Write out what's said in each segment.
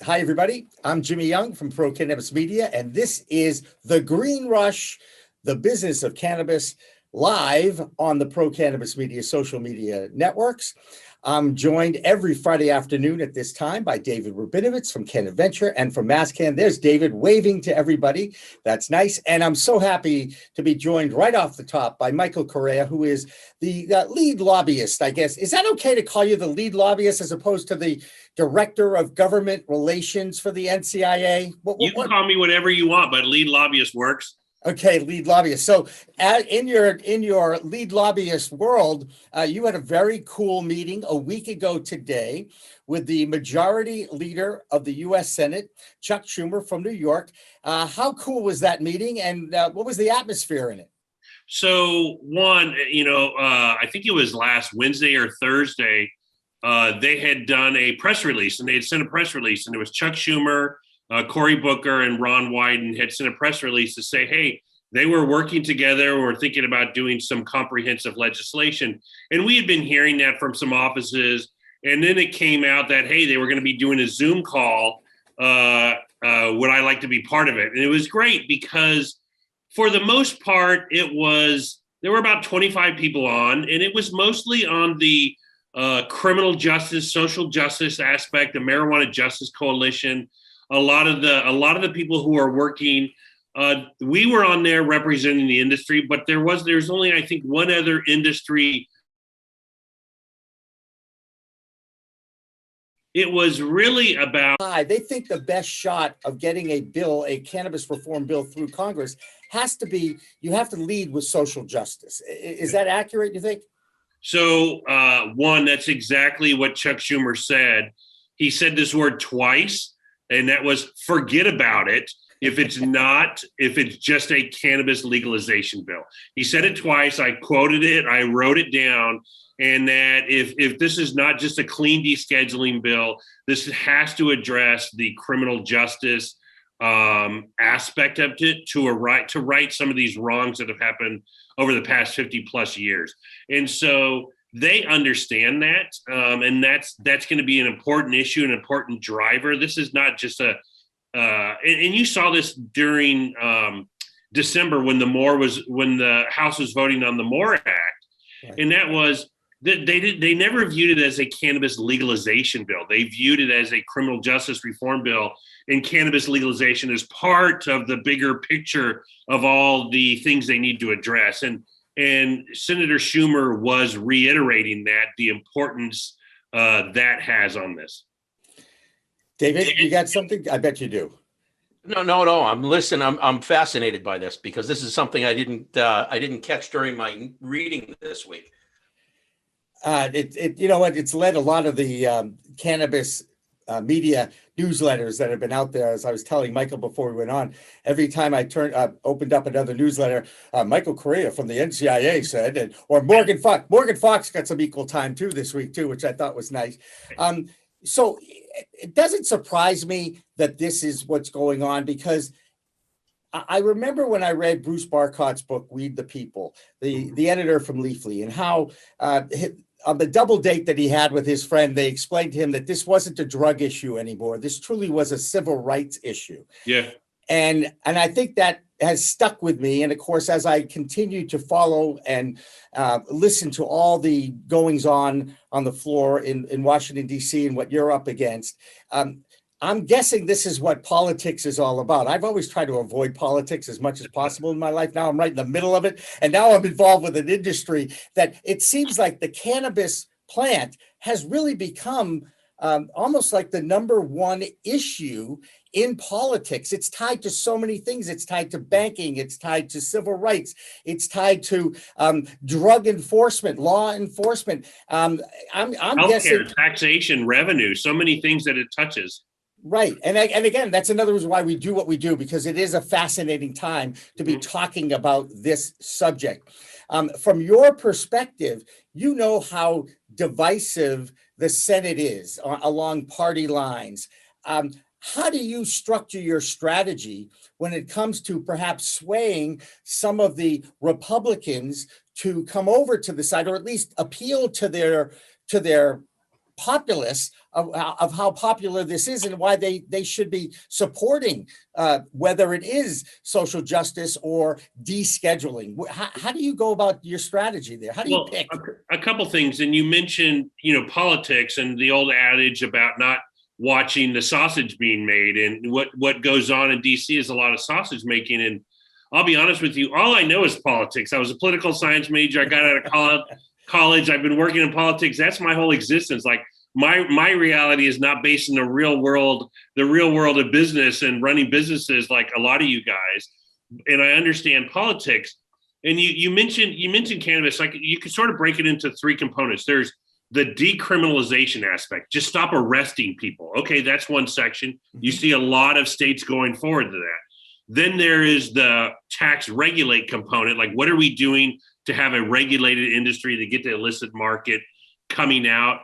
Hi, everybody. I'm Jimmy Young from Pro Cannabis Media, and this is The Green Rush, the business of cannabis, live on the Pro Cannabis Media social media networks. I'm joined every Friday afternoon at this time by David Rabinovitz from Canna Venture and from MASSCANN. There's David waving to everybody. That's nice. And I'm so happy to be joined right off the top by Michael Correia, who is the lead lobbyist, I guess. Is that okay to call you the lead lobbyist as opposed to the director of government relations for the NCIA? You can call me whatever you want, but lead lobbyist works. Okay, lead lobbyist. So in your lead lobbyist world, you had a very cool meeting a week ago today with the majority leader of the U.S. Senate, Chuck Schumer from New York. How cool was that meeting, and what was the atmosphere in it? So one, I think it was last Wednesday or Thursday, they had done a press release, and they had sent a press release, and it was Chuck Schumer, Cory Booker, and Ron Wyden had sent a press release to say, hey, they were working together, or thinking about doing some comprehensive legislation. And we had been hearing that from some offices. And then it came out that, hey, they were going to be doing a Zoom call. Would I like to be part of it? And it was great because for the most part, there were about 25 people on, and it was mostly on the criminal justice, social justice aspect, the Marijuana Justice Coalition. A lot of the people who are working, we were on there representing the industry, but there's only, I think, one other industry. It was really about. They think the best shot of getting a cannabis reform bill through Congress has to be, you have to lead with social justice. Is that accurate, you think? So one, that's exactly what Chuck Schumer said. He said this word twice. And that was forget about it if it's just a cannabis legalization bill. He said it twice. I quoted it. I wrote it down. And that if this is not just a clean descheduling bill, this has to address the criminal justice aspect of it to right some of these wrongs that have happened over the past 50 plus years. And so they understand that, and that's going to be an important issue, an important driver. This is not just and you saw this during December when the House was voting on the MORE Act, right. And that was they never viewed it as a cannabis legalization bill. They viewed it as a criminal justice reform bill, and cannabis legalization is part of the bigger picture of all the things they need to address. And Senator Schumer was reiterating the importance that has on this. David, you got something? I bet you do. No. I'm listening. I'm fascinated by this because this is something I didn't catch during my reading this week. It's led a lot of the cannabis media newsletters that have been out there. As I was telling Michael before we went on, every time I opened up another newsletter, Michael Correia from the NCIA said, or Morgan Fox got some equal time too this week too, which I thought was nice. So it doesn't surprise me that this is what's going on, because I remember when I read Bruce Barcott's book, Weed the People, the editor from Leafly, and how on the double date that he had with his friend, they explained to him that this wasn't a drug issue anymore. This truly was a civil rights issue. Yeah. And I think that has stuck with me. And of course, as I continue to follow and listen to all the goings on the floor in Washington, D.C. and what you're up against, I'm guessing this is what politics is all about. I've always tried to avoid politics as much as possible in my life. Now I'm right in the middle of it. And now I'm involved with an industry that it seems like the cannabis plant has really become almost like the number one issue in politics. It's tied to so many things. It's tied to banking. It's tied to civil rights. It's tied to drug enforcement, law enforcement. I'm guessing taxation, revenue, so many things that it touches. Right. And again, that's another reason why we do what we do, because it is a fascinating time to be talking about this subject. From your perspective, you know how divisive the Senate is along party lines. How do you structure your strategy when it comes to perhaps swaying some of the Republicans to come over to the side, or at least appeal to their populace of how popular this is and why they should be supporting whether it is social justice or descheduling. How do you go about your strategy there? How do you pick? A couple things, and you mentioned politics and the old adage about not watching the sausage being made, and what goes on in DC is a lot of sausage making. And I'll be honest with you, all I know is politics. I was a political science major. I got out of college. I've been working in politics. That's my whole existence. Like my reality is not based in the real world of business and running businesses like a lot of you guys. And I understand politics. And you mentioned cannabis. Like you could sort of break it into three components. There's the decriminalization aspect. Just stop arresting people. Okay, that's one section. You see a lot of states going forward to that. Then there is the tax regulate component. Like, what are we doing to have a regulated industry to get the illicit market coming out,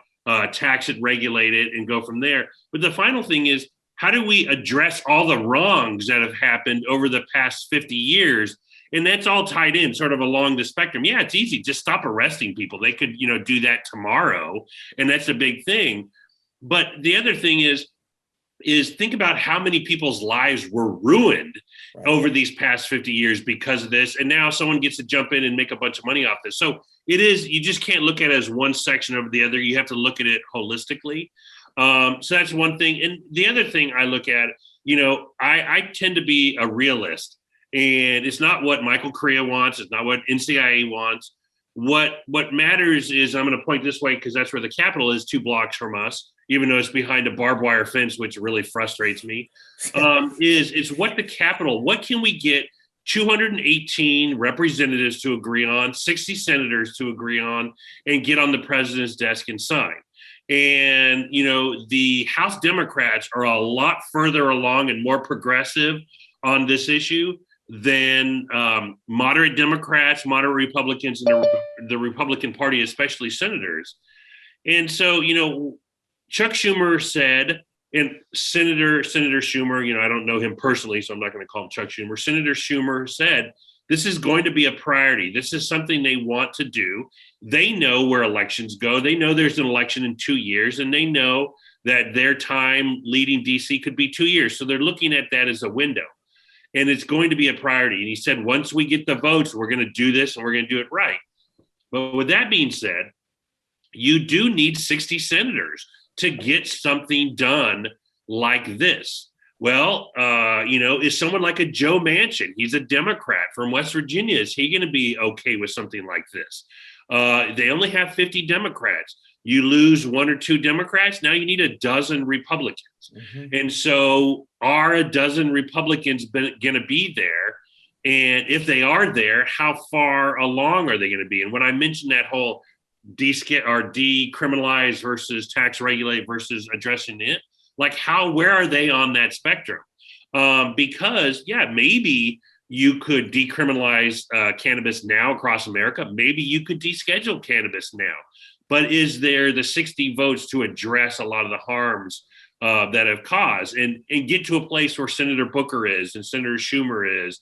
tax it, regulate it, and go from there? But the final thing is, how do we address all the wrongs that have happened over the past 50 years? And that's all tied in sort of along the spectrum. Yeah, it's easy. Just stop arresting people. They could, do that tomorrow. And that's a big thing. But the other thing is think about how many people's lives were ruined over these past 50 years because of this. And now someone gets to jump in and make a bunch of money off this. So you just can't look at it as one section over the other. You have to look at it holistically. So that's one thing. And the other thing I look at, I tend to be a realist, and it's not what Michael Correia wants. It's not what NCIA wants. What matters is, I'm going to point this way because that's where the Capitol is, 2 blocks from us, even though it's behind a barbed wire fence, which really frustrates me, is what the Capitol, what can we get 218 representatives to agree on, 60 senators to agree on, and get on the president's desk and sign? And, the House Democrats are a lot further along and more progressive on this issue than moderate Democrats, moderate Republicans, and the Republican Party, especially senators. And so, Chuck Schumer said, and Senator Schumer, I don't know him personally, so I'm not going to call him Chuck Schumer. Senator Schumer said, this is going to be a priority. This is something they want to do. They know where elections go. They know there's an election in 2 years, and they know that their time leading DC could be 2 years. So they're looking at that as a window, and it's going to be a priority. And he said, once we get the votes, we're going to do this, and we're going to do it right. But with that being said, you do need 60 senators to get something done like this. Well, is someone like a Joe Manchin, he's a Democrat from West Virginia, is he going to be okay with something like this? They only have 50 Democrats. You lose 1 or 2 Democrats, now you need a dozen Republicans. And so are a dozen Republicans going to be there? And if they are there, how far along are they going to be? And when I mentioned that whole decriminalize versus tax regulate versus addressing it, like where are they on that spectrum? Because maybe you could decriminalize cannabis now across America. Maybe you could deschedule cannabis now. But is there the 60 votes to address a lot of the harms that have caused and get to a place where Senator Booker is and Senator Schumer is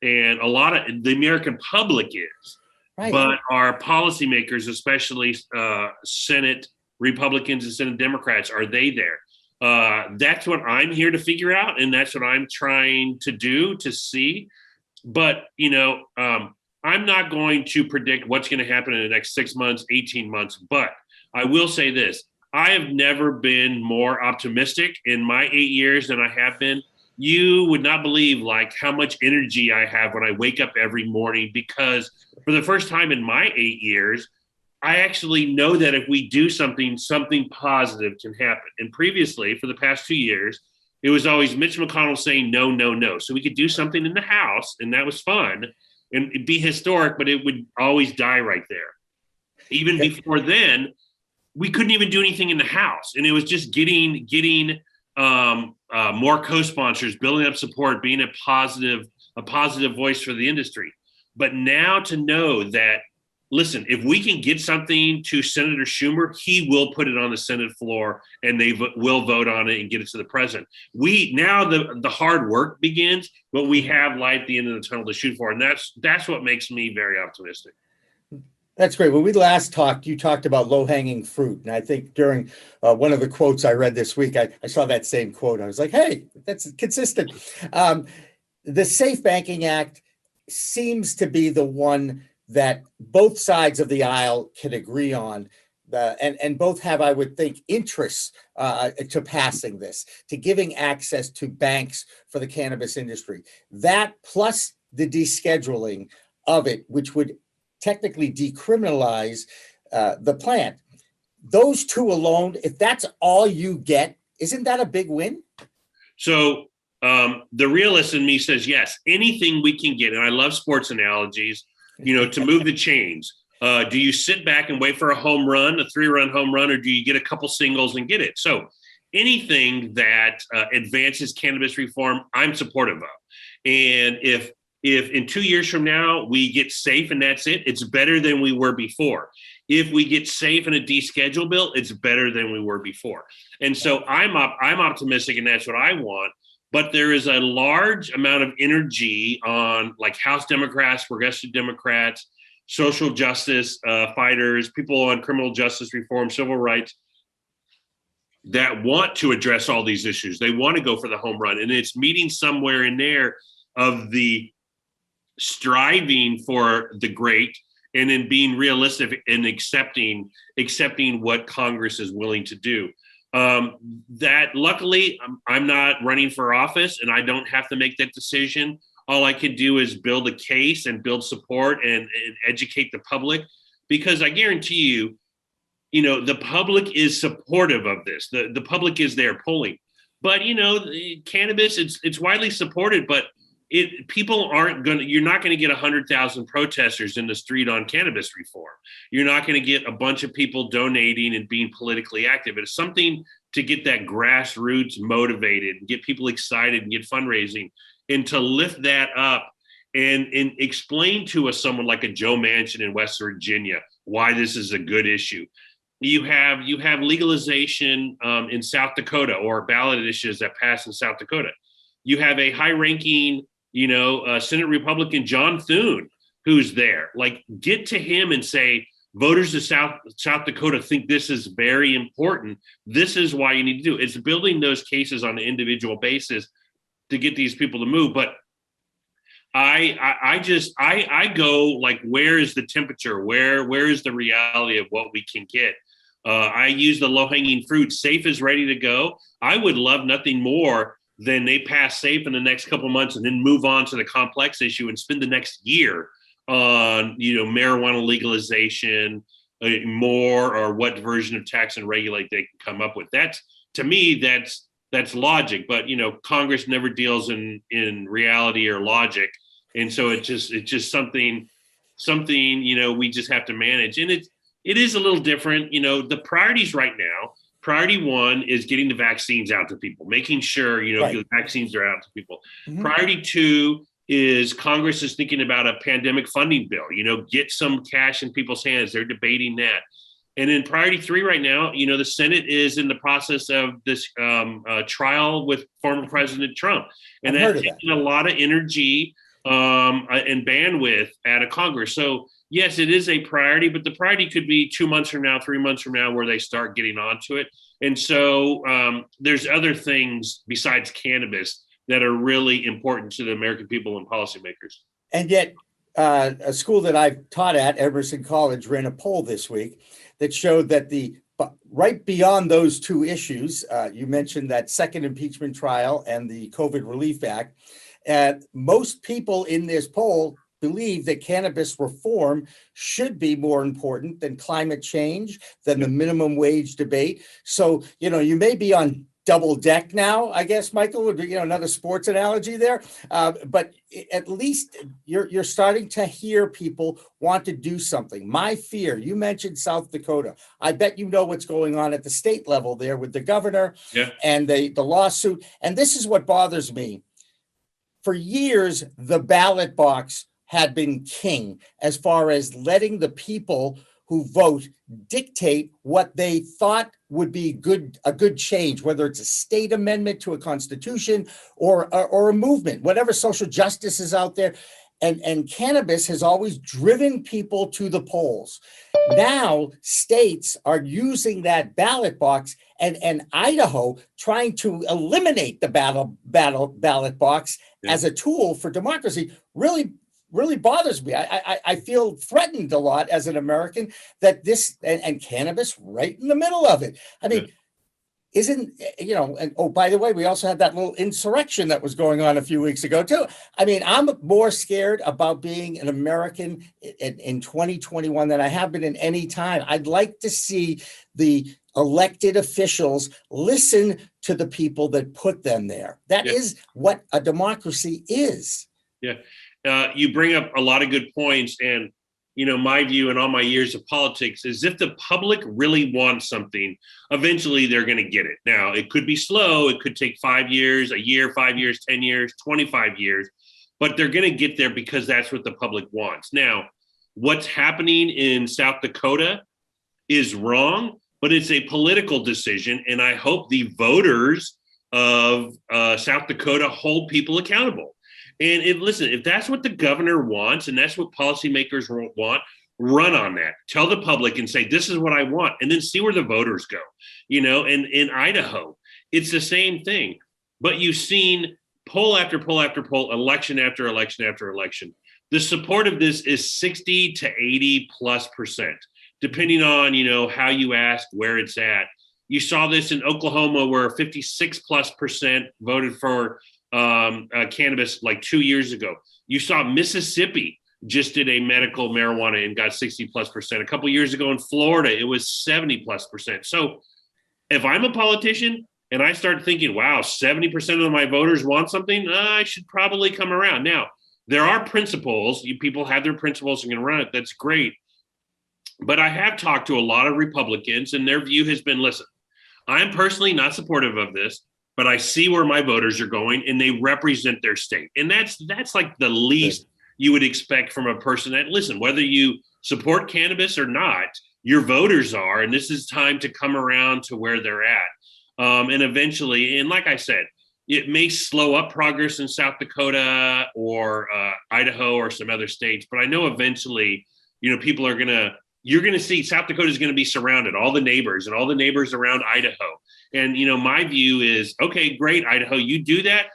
and a lot of the American public is? Right. But our policymakers, especially Senate Republicans and Senate Democrats, are they there? That's what I'm here to figure out, and that's what I'm trying to do to see. But, I'm not going to predict what's going to happen in the next 6 months, 18 months. But I will say this. I have never been more optimistic in my 8 years than I have been. You would not believe how much energy I have when I wake up every morning, because for the first time in my 8 years, I actually know that if we do something positive can happen. And previously, for the past 2 years, it was always Mitch McConnell saying no, no, no. So we could do something in the House, and that was fun, and it'd be historic, but it would always die right there. Even before then, we couldn't even do anything in the House, and it was just getting more co-sponsors, building up support, being a positive voice for the industry. But now to know that, listen, if we can get something to Senator Schumer, he will put it on the Senate floor and they will vote on it and get it to the president. Now the hard work begins, but we have light at the end of the tunnel to shoot for. And that's what makes me very optimistic. That's great. When we last talked, you talked about low-hanging fruit. And I think during one of the quotes I read this week, I saw that same quote. I was like, hey, that's consistent. The Safe Banking Act seems to be the one that both sides of the aisle can agree on. And both have, I would think, interests to passing this, to giving access to banks for the cannabis industry. That plus the descheduling of it, which would technically decriminalize the plant. Those two alone, if that's all you get, isn't that a big win? So the realist in me says, yes, anything we can get. And I love sports analogies, to move the chains. Do you sit back and wait for a home run, a 3-run home run, or do you get a couple singles and get it? So anything that advances cannabis reform, I'm supportive of. And if in 2 years from now we get safe and that's it, it's better than we were before. If we get safe in a deschedule bill, it's better than we were before. And so I'm optimistic, and that's what I want. But there is a large amount of energy on like House Democrats, progressive Democrats, social justice fighters, people on criminal justice reform, civil rights, that want to address all these issues. They want to go for the home run. And it's meeting somewhere in there of the striving for the great, and then being realistic and accepting what Congress is willing to do. That luckily, I'm not running for office, and I don't have to make that decision. All I can do is build a case and build support and educate the public, because I guarantee you, the public is supportive of this. The public is there polling. But, cannabis, it's widely supported, but people you're not going to get 100,000 protesters in the street on cannabis reform. You're not going to get a bunch of people donating and being politically active. It's something to get that grassroots motivated, and get people excited, and get fundraising, and to lift that up and explain to someone like a Joe Manchin in West Virginia why this is a good issue. You have legalization in South Dakota, or ballot initiatives that pass in South Dakota. You have a high-ranking, Senate Republican, John Thune, who's there. Like, get to him and say, voters of South Dakota think this is very important. This is why you need to do it. It's building those cases on an individual basis to get these people to move. But I go like, where is the temperature? Where is the reality of what we can get? I use the low-hanging fruit. SAFE is ready to go. I would love nothing more than they pass SAFE in the next couple of months, and then move on to the complex issue and spend the next year on, marijuana legalization, more, or what version of tax and regulate they can come up with. To me, that's logic. But Congress never deals in reality or logic, and so it's just something we just have to manage. And it is a little different. The priorities right now. Priority one is getting the vaccines out to people, making sure, right, the vaccines are out to people. Mm-hmm. Priority two is Congress is thinking about a pandemic funding bill, get some cash in people's hands. They're debating that. And then priority three right now, the Senate is in the process of this trial with former President Trump. And that's taking a lot of energy and bandwidth out of Congress. So yes, it is a priority, but the priority could be 2 months from now, 3 months from now, where they start getting onto it. And so there's other things besides cannabis that are really important to the American people and policymakers. And yet, a school that I've taught at, Emerson College, ran a poll this week that showed that right beyond those two issues, you mentioned that second impeachment trial and the COVID Relief Act, most people in this poll believe that cannabis reform should be more important than climate change, than the minimum wage debate. So, you may be on double deck now, I guess, Michael, would be, another sports analogy there. But at least you're starting to hear people want to do something. My fear, you mentioned South Dakota. I bet you know what's going on at the state level there with the governor and the lawsuit. And this is what bothers me. For years, the ballot box had been king as far as letting the people who vote dictate what they thought would be a good change, whether it's a state amendment to a constitution or a movement, whatever social justice is out there. And cannabis has always driven people to the polls. Now states are using that ballot box, and Idaho trying to eliminate the ballot box as a tool for democracy really bothers me. I feel threatened a lot as an American that this and cannabis right in the middle of it. I mean, isn't, and oh, by the way, we also had that little insurrection that was going on a few weeks ago too. I mean, I'm more scared about being an American in 2021 than I have been in any time. I'd like to see the elected officials listen to the people that put them there. That is what a democracy is. Yeah. You bring up a lot of good points. And, my view in all my years of politics is if the public really wants something, eventually they're going to get it. Now, it could be slow. It could take 5 years, a year, 5 years, 10 years, 25 years, but they're going to get there because that's what the public wants. Now, what's happening in South Dakota is wrong, but it's a political decision. And I hope the voters of South Dakota hold people accountable. And if that's what the governor wants and that's what policymakers want, run on that. Tell the public and say, this is what I want, and then see where the voters go. And in Idaho, it's the same thing. But you've seen poll after poll after poll, election after election after election. The support of this is 60 to 80+%, depending on, how you ask, where it's at. You saw this in Oklahoma where 56+% voted for cannabis like 2 years ago. You saw Mississippi just did a medical marijuana and got 60+%. A couple years ago in Florida, it was 70+%. So if I'm a politician and I start thinking, wow, 70% of my voters want something, I should probably come around. Now, there are principles. People have their principles and can run it. That's great. But I have talked to a lot of Republicans, and their view has been, listen, I'm personally not supportive of this, but I see where my voters are going and they represent their state. And that's like the least you would expect from a person that, listen, whether you support cannabis or not, your voters are, and this is time to come around to where they're at. And eventually, and like I said, it may slow up progress in South Dakota or Idaho or some other states, but I know eventually, people are you're going to see South Dakota is going to be surrounded, all the neighbors around Idaho. And, my view is, okay, great, Idaho, you do that.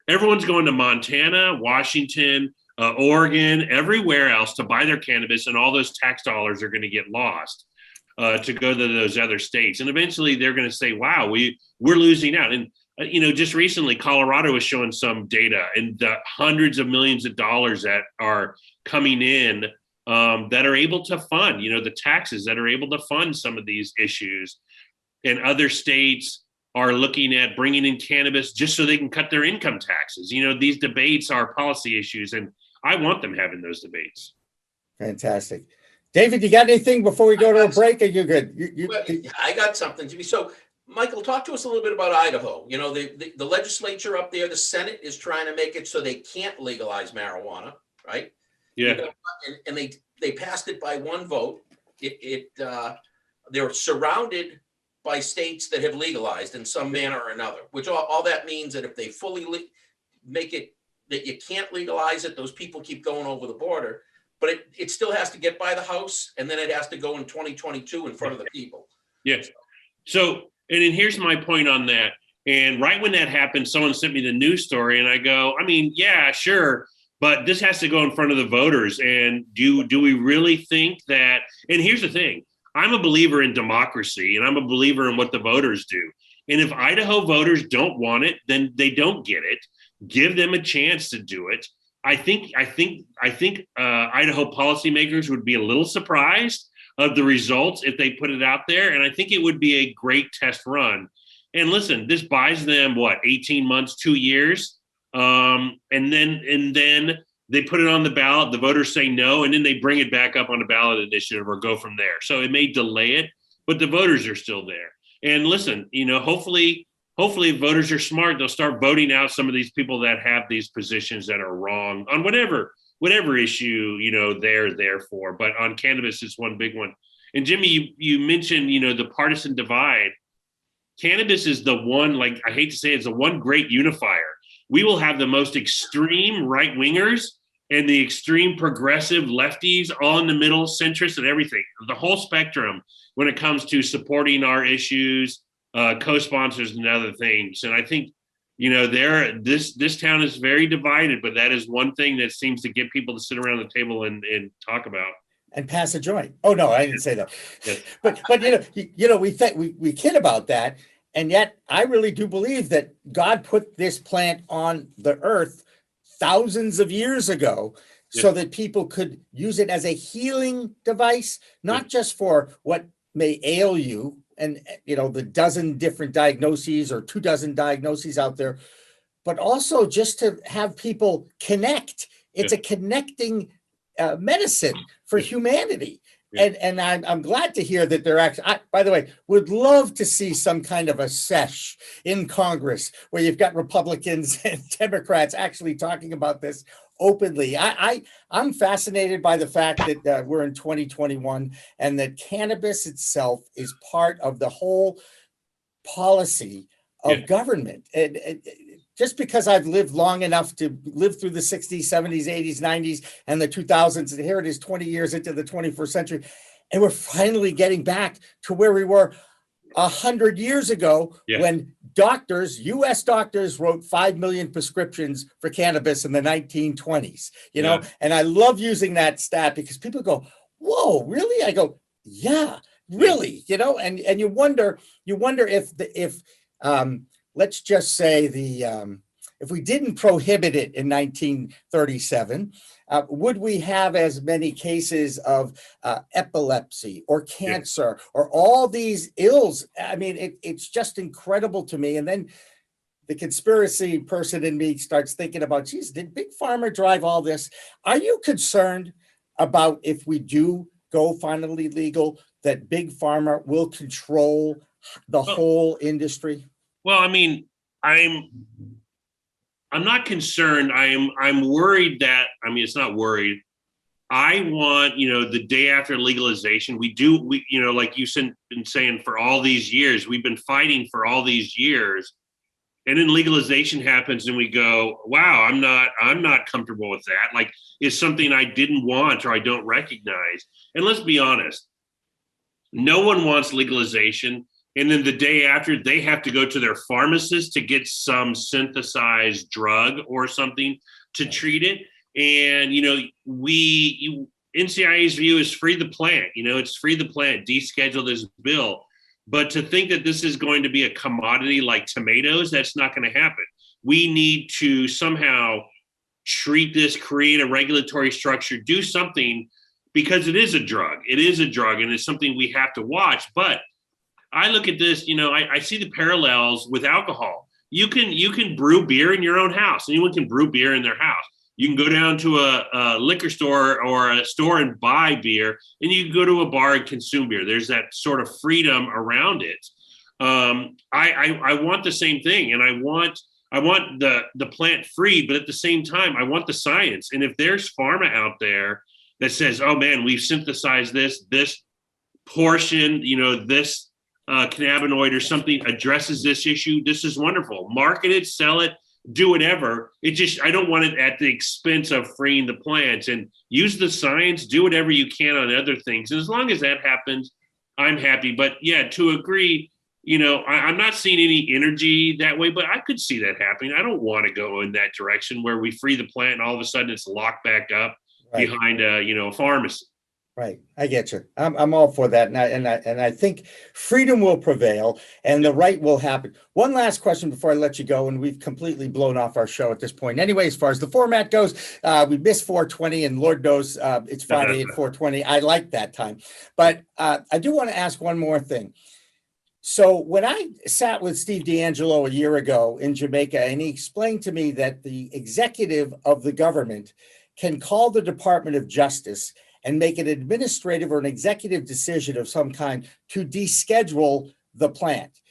Everyone's going to Montana, Washington, Oregon, everywhere else to buy their cannabis, and all those tax dollars are going to get lost to go to those other states. And eventually they're going to say, wow, we're losing out. And, just recently, Colorado was showing some data and the hundreds of millions of dollars that are coming in that are able to fund, the taxes that are able to fund some of these issues. And other states are looking at bringing in cannabis just so they can cut their income taxes. These debates are policy issues, and I want them having those debates. Fantastic. David, you got anything before we go to a break? Are you good? Well, I got something, Jimmy. So, Michael, talk to us a little bit about Idaho. The legislature up there, the Senate is trying to make it so they can't legalize marijuana, right? Yeah. And they passed it by one vote. They're surrounded by states that have legalized in some manner or another, which all that means that if they fully make it that you can't legalize it, those people keep going over the border, but it still has to get by the House, and then it has to go in 2022 in front of the people. Yes. So, and then here's my point on that. And right when that happened, someone sent me the news story, and I go, I mean, yeah, sure, but this has to go in front of the voters. And do we really think that? And here's the thing. I'm a believer in democracy, and I'm a believer in what the voters do. And if Idaho voters don't want it, then they don't get it. Give them a chance to do it. I think Idaho policymakers would be a little surprised of the results if they put it out there. And I think it would be a great test run. And listen, this buys them 18 months, 2 years. And then they put it on the ballot, the voters say no, and then they bring it back up on a ballot initiative or go from there. So it may delay it, but the voters are still there. And listen, hopefully if voters are smart, they'll start voting out some of these people that have these positions that are wrong on whatever issue, they're there for. But on cannabis, it's one big one. And Jimmy, you mentioned, the partisan divide. Cannabis is the one, I hate to say it's the one great unifier. We will have the most extreme right-wingers and the extreme progressive lefties, all in the middle, centrists and everything, the whole spectrum when it comes to supporting our issues, co-sponsors and other things. And I think, this town is very divided, but that is one thing that seems to get people to sit around the table and talk about. And pass a joint. Oh no, I didn't say that. Yes. But we kid about that, and yet I really do believe that God put this plant on the earth thousands of years ago, so that people could use it as a healing device, not just for what may ail you, and the dozen different diagnoses or 24 diagnoses out there, but also just to have people connect. It's a connecting medicine for humanity. And I'm glad to hear that they're actually, by the way, would love to see some kind of a sesh in Congress where you've got Republicans and Democrats actually talking about this openly. I'm fascinated by the fact that we're in 2021 and that cannabis itself is part of the whole policy of government. And just because I've lived long enough to live through the 60s, 70s, 80s, 90s, and the 2000s, and here it is 20 years into the 21st century, and we're finally getting back to where we were 100 years ago when U.S. doctors wrote 5 million prescriptions for cannabis in the 1920s, and I love using that stat because people go, whoa, really? I go, yeah, really, and you wonder if let's just say if we didn't prohibit it in 1937, would we have as many cases of epilepsy or cancer or all these ills? I mean, it's just incredible to me. And then the conspiracy person in me starts thinking about, geez, did Big Pharma drive all this? Are you concerned about, if we do go finally legal, that Big Pharma will control the whole industry? Well, I mean, I'm not concerned. I'm worried that, it's not worried. I want, the day after legalization, we like you've been saying for all these years, we've been fighting for all these years. And then legalization happens and we go, wow, I'm not comfortable with that. Like, it's something I didn't want or I don't recognize. And let's be honest, no one wants legalization. And then the day after, they have to go to their pharmacist to get some synthesized drug or something to treat it. And, NCIA's view is free the plant, it's free the plant, deschedule this bill. But to think that this is going to be a commodity like tomatoes, that's not going to happen. We need to somehow treat this, create a regulatory structure, do something, because it is a drug. It is a drug, and it's something we have to watch. But I look at this, I see the parallels with alcohol. You can brew beer in your own house. Anyone can brew beer in their house. You can go down to a liquor store or a store and buy beer, and you can go to a bar and consume beer. There's that sort of freedom around it. I want the same thing, and I want the plant free, but at the same time, I want the science. And if there's pharma out there that says, oh man, we've synthesized this portion, this cannabinoid or something addresses this issue, this is wonderful. Market it, sell it, do whatever. I don't want it at the expense of freeing the plants, and use the science, do whatever you can on other things. And as long as that happens, I'm happy. But yeah, to agree, I'm not seeing any energy that way, but I could see that happening. I don't want to go in that direction where we free the plant and all of a sudden it's locked back up behind a pharmacy. Right. I get you. I'm all for that. And I think freedom will prevail and the right will happen. One last question before I let you go. And we've completely blown off our show at this point. Anyway, as far as the format goes, we missed 420 and Lord knows it's Friday at 420. I like that time. But I do want to ask one more thing. So when I sat with Steve D'Angelo a year ago in Jamaica, and he explained to me that the executive of the government can call the Department of Justice and make an administrative or an executive decision of some kind to deschedule the plant.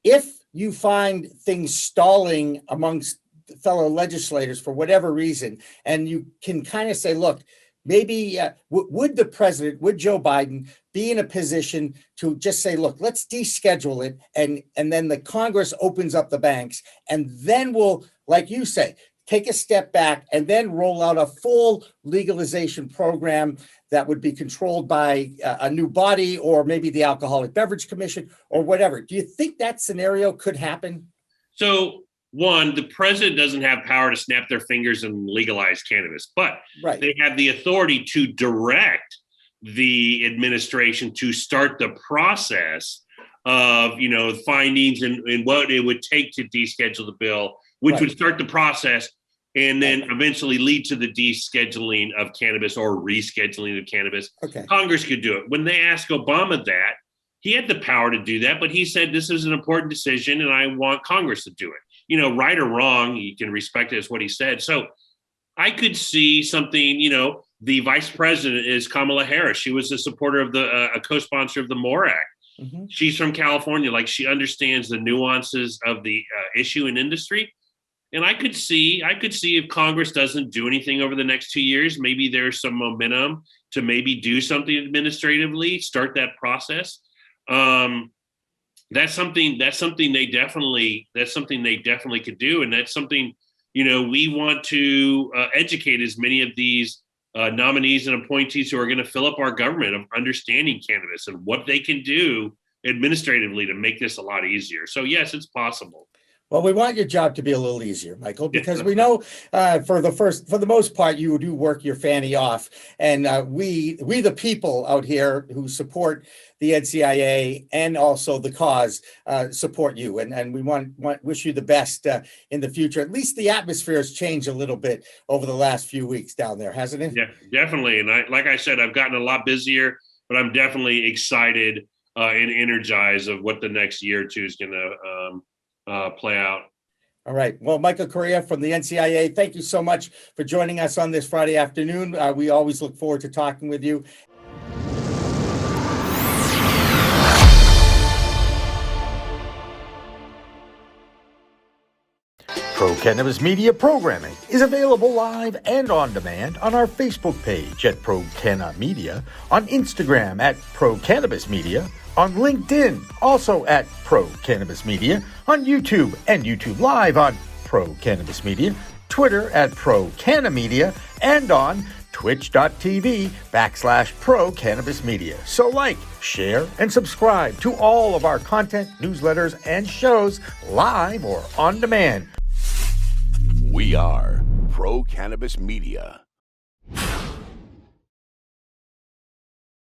If you find things stalling amongst fellow legislators for whatever reason, and you can kind of say, look, maybe would Joe Biden be in a position to just say, look, let's deschedule it, and then the Congress opens up the banks, and then we'll, like you say, take a step back, and then roll out a full legalization program that would be controlled by a new body, or maybe the Alcoholic Beverage Commission or whatever. Do you think that scenario could happen? So, one, the president doesn't have power to snap their fingers and legalize cannabis, but Right. they have the authority to direct the administration to start the process of, findings and what it would take to deschedule the bill, which Right. would start the process and then eventually lead to the descheduling of cannabis or rescheduling of cannabis. Okay. Congress could do it. When they asked Obama that, he had the power to do that, but he said, this is an important decision and I want Congress to do it. Right or wrong, you can respect it as what he said. So I could see something, the vice president is Kamala Harris. She was a supporter of a co-sponsor of the MORE Act. Mm-hmm. She's from California. Like, she understands the nuances of the issue in industry. And I could see if Congress doesn't do anything over the next 2 years, maybe there's some momentum to maybe do something administratively, start that process. That's something they definitely could do. And that's something, we want to educate as many of these nominees and appointees who are going to fill up our government of understanding cannabis and what they can do administratively to make this a lot easier. So yes, it's possible. Well, we want your job to be a little easier, Michael, because we know for the most part, you do work your fanny off. And we the people out here who support the NCIA and also the cause support you. And we wish you the best in the future. At least the atmosphere has changed a little bit over the last few weeks down there, hasn't it? Yeah, definitely. And like I said, I've gotten a lot busier, but I'm definitely excited and energized of what the next year or two is going to play out. All right. Well, Michael Correia from the NCIA, thank you so much for joining us on this Friday afternoon. We always look forward to talking with you. Pro Cannabis Media programming is available live and on demand on our Facebook page at Pro Canna Media, on Instagram at Pro Cannabis Media, on LinkedIn also at Pro Cannabis Media, on YouTube and YouTube Live on Pro Cannabis Media, Twitter at Pro Canna Media, and on twitch.tv/Pro Cannabis Media. So like, share, and subscribe to all of our content, newsletters, and shows live or on demand. We are Pro Cannabis Media.